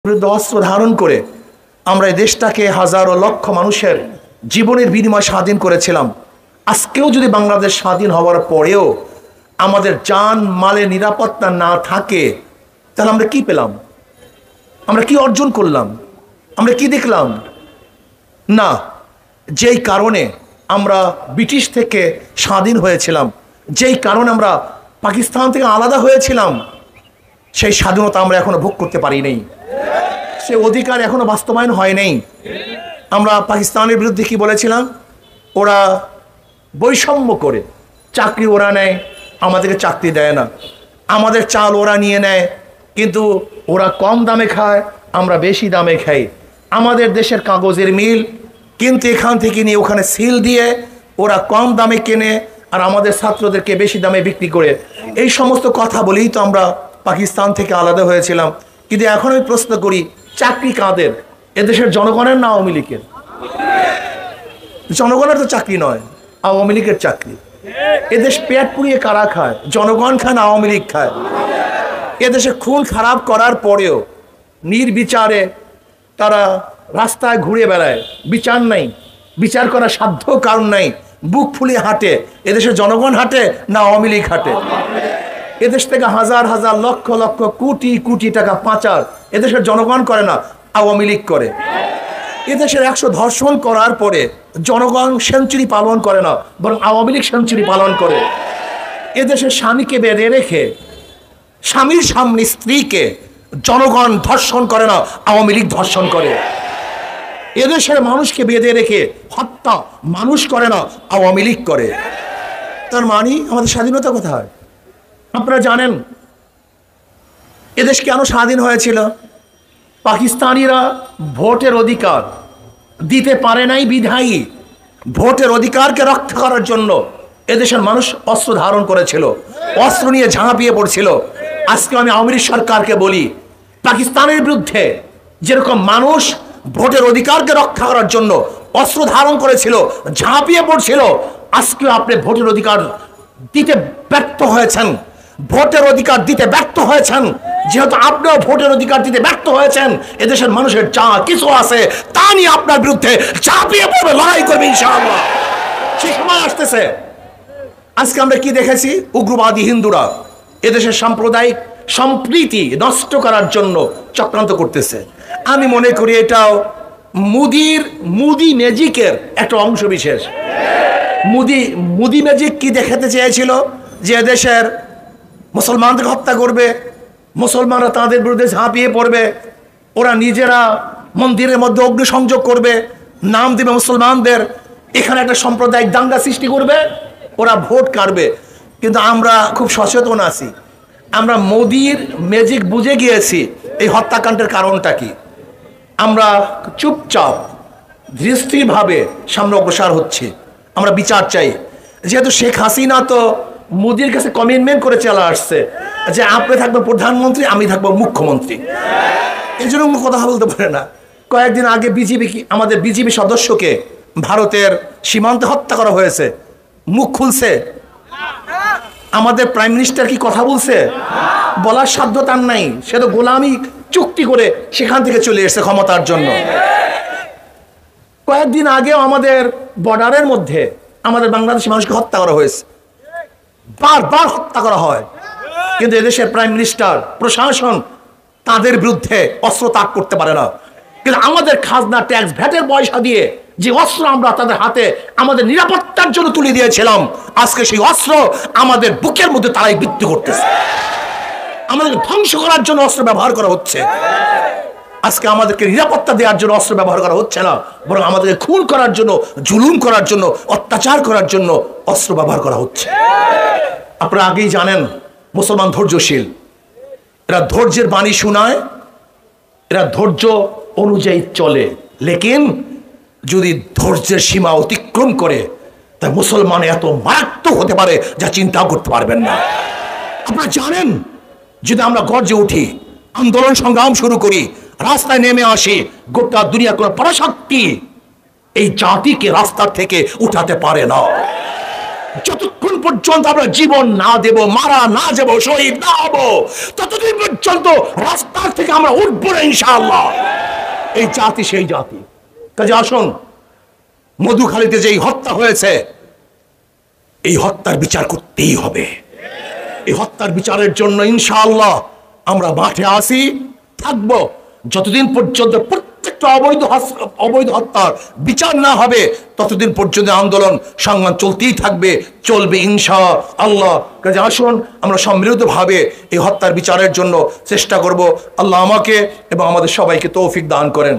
বিরুদ্ধে অস্ত্র ধারণ করে আমরা এই দেশটাকে হাজারো লক্ষ মানুষের জীবনের বিনিময়ে স্বাধীন করেছিলাম। আজকেও যদি বাংলাদেশ স্বাধীন হওয়ার পরেও আমাদের জান মালের নিরাপত্তা না থাকে, তাহলে আমরা কি পেলাম? আমরা কি অর্জন করলাম? আমরা কি দেখলাম? না, যেই কারণে আমরা ব্রিটিশ থেকে স্বাধীন হয়েছিলাম, যেই কারণে আমরা পাকিস্তান থেকে আলাদা হয়েছিলাম, সেই স্বাধীনতা আমরা এখনো ভোগ করতে পারি নাই, সে অধিকার এখনো বাস্তবায়ন হয় নাই। আমরা পাকিস্তানের বিরুদ্ধে কি বলেছিলাম? ওরা বৈষম্য করে চাকরি ওরা নেয়, আমাদেরকে চাকরি দেয় না। আমাদের চাল ওরা নিয়ে নেয়, কিন্তু ওরা কম দামে খায়, আমরা বেশি দামে খাই। আমাদের দেশের কাগজের মিল, কিন্তু এখান থেকে নিয়ে ওখানে সিল দিয়ে ওরা কম দামে কেনে আর আমাদের ছাত্রদেরকে বেশি দামে বিক্রি করে। এই সমস্ত কথা বলেই তো আমরা পাকিস্তান থেকে আলাদা হয়েছিলাম। কিন্তু এখন আমি প্রশ্ন করি, চাকরি কাদের? এদেশের জনগণের না আওয়ামী লীগের? জনগণের তো চাকরি নয়, আওয়ামী লীগের চাকরি। এদেশ পেট পুড়িয়ে কারা খায়? জনগণ খায় না আওয়ামী লীগ খায়? এদেশে খুন খারাপ করার পরেও নির্বিচারে তারা রাস্তায় ঘুরে বেড়ায়, বিচার নাই, বিচার করার সাধ্য কারণ নাই, বুক ফুলিয়ে হাঁটে। এদেশের জনগণ হাঁটে না আওয়ামী লীগ হাঁটে? এদেশ থেকে হাজার হাজার লক্ষ লক্ষ কোটি কোটি টাকা পাচার এদেশের জনগণ করে না, আওয়ামী লীগ করে। এদেশের 100 ধর্ষণ করার পরে জনগণ সেঞ্চুরি পালন করে না, বরং আওয়ামী লীগ সেঞ্চুরি পালন করে। এদেশের স্বামীকে বেঁধে রেখে স্বামীর সামনে স্ত্রীকে জনগণ ধর্ষণ করে না, আওয়ামী লীগ ধর্ষণ করে। এদেশের মানুষকে বেঁধে রেখে হত্যা মানুষ করে না, আওয়ামী লীগ করে। তার মানে আমাদের স্বাধীনতা কোথায়? আপনারা জানেন এদেশ কেন স্বাধীন হয়েছিল? পাকিস্তানিরা ভোটের অধিকার দিতে পারে নাই বিধায়ী ভোটের অধিকারকে রক্ষা করার জন্য এদেশের মানুষ অস্ত্র ধারণ করেছিল, অস্ত্র নিয়ে ঝাঁপিয়ে পড়ছিল। আজকে আমি আওয়ামী লীগ সরকারকে বলি, পাকিস্তানের বিরুদ্ধে যেরকম মানুষ ভোটের অধিকারকে রক্ষা করার জন্য অস্ত্র ধারণ করেছিল, ঝাঁপিয়ে পড়ছিল, আজকে আপনি ভোটের অধিকার দিতে ব্যর্থ হয়েছেন, ভোটের অধিকার দিতে ব্যর্থ হয়েছেন। যেহেতু আপনিও ভোটের অধিকার দিতে ব্যর্থ হয়েছেন, এদেশের মানুষের যা কিছু আছে তা নিয়ে আপনার বিরুদ্ধে ঝাঁপিয়ে পড়বে, লড়াই করবে ইনশাআল্লাহ। সেই সময় আসতেছে। আজকে আমরা কি দেখেছি? উগ্রবাদী হিন্দুরা এদেশের সাম্প্রদায়িক সম্প্রীতি নষ্ট করার জন্য চক্রান্ত করতেছে। আমি মনে করি এটাও মুদি ম্যাজিকের একটা অংশ বিশেষ। মুদি ম্যাজিক কি দেখাতে চেয়েছিল? যে দেশের মুসলমানদের হত্যা করবে, মুসলমানরা তাদের বিরুদ্ধে ঝাঁপিয়ে পড়বে, ওরা নিজেরা মন্দিরের মধ্যে অগ্নিসংযোগ করবে, নাম দেবে মুসলমানদের, এখানে একটা সাম্প্রদায়িক দাঙ্গা সৃষ্টি করবে, ওরা ভোট কাটবে। কিন্তু আমরা খুব সচেতন আছি, আমরা মোদির ম্যাজিক বুঝে গিয়েছি এই হত্যাকাণ্ডের কারণটা কি। আমরা চুপচাপ ধীরস্থিরভাবে সামনে অগ্রসর হচ্ছে। আমরা বিচার চাই। যেহেতু শেখ হাসিনা তো মোদির কাছে কমিটমেন্ট করে চলে আসছে যে আপনি থাকবেন প্রধানমন্ত্রী, আমি থাকবো মুখ্যমন্ত্রী, এই জন্য কথা বলতে পারে না। কয়েকদিন আগে আমাদের বিজেপি সদস্যকে ভারতের সীমান্তে হত্যা করা হয়েছে, মুখ খুলছে? আমাদের প্রাইম মিনিস্টার কি কথা বলছে? বলার সাধ্য তার নাই। সে তো গোলামি চুক্তি করে সেখান থেকে চলে এসেছে ক্ষমতার জন্য। কয়েকদিন আগেও আমাদের বর্ডারের মধ্যে আমাদের বাংলাদেশি মানুষকে হত্যা করা হয়েছে, বারবার হত্যা করা হয়, কিন্তু এদেশের প্রাইম মিনিস্টার, প্রশাসন তাদের বিরুদ্ধে অস্ত্র তাক করতে পারে না। কিন্তু আমাদের খাজনা, ট্যাক্স, ভ্যাটের পয়সা দিয়ে যে অস্ত্র আমরা তাদের হাতে আমাদের নিরাপত্তার জন্য তুলে দিয়েছিলাম, আজকে সেই অস্ত্র আমাদের বুকের মধ্যে তারাই বৃদ্ধি করতেছে। আমাদেরকে ধ্বংস করার জন্য অস্ত্র ব্যবহার করা হচ্ছে। আজকে আমাদেরকে নিরাপত্তা দেওয়ার জন্য অস্ত্র ব্যবহার করা হচ্ছে না, বরং আমাদেরকে খুন করার জন্য, জুলুম করার জন্য, অত্যাচার করার জন্য অস্ত্র ব্যবহার করা হচ্ছে। আপনারা আগেই জানেন মুসলমান ধৈর্যশীল, এরা ধৈর্যের বাণী শোনায়, এরা ধৈর্য অনুযায়ী চলে। লেকিন যদি ধৈর্যের সীমা অতিক্রম করে, তা মুসলমান এত মারাত্মক হতে পারে যা চিন্তাও করতে পারবেন না। আপনারা জানেন যদি আমরা গর্জে উঠি, আন্দোলন সংগ্রাম শুরু করি, রাস্তায় নেমে আসি, গোটা দুনিয়া কোনো পরাশক্তি এই জাতিকে রাস্তা থেকে উঠাতে পারে না। যতক্ষণ পর্যন্ত আমরা জীবন না দেব, মারা না যাব, শহীদ না হব, ততদিন পর্যন্ত রাস্তার থেকে আমরা উঠবো না ইনশাআল্লাহ। এই জাতি সেই জাতি। কাজে আসুন, মধুখালীতে যেই হত্যা হয়েছে, এই হত্যার বিচার করতেই হবে। এই হত্যার বিচারের জন্য ইনশাআল্লাহ আমরা মাঠে আসি, থাকবো, যতদিন পর্যন্ত প্রত্যেকটা অবৈধ হত্যার বিচার না হবে ততদিন পর্যন্ত আন্দোলন সংগ্রাম চলতেই থাকবে, চলবে ইনশাআল্লাহ। কাজে আসুন আমরা সম্মিলিতভাবে এই হত্যার বিচারের জন্য চেষ্টা করব। আল্লাহ আমাকে এবং আমাদের সবাইকে তৌফিক দান করেন।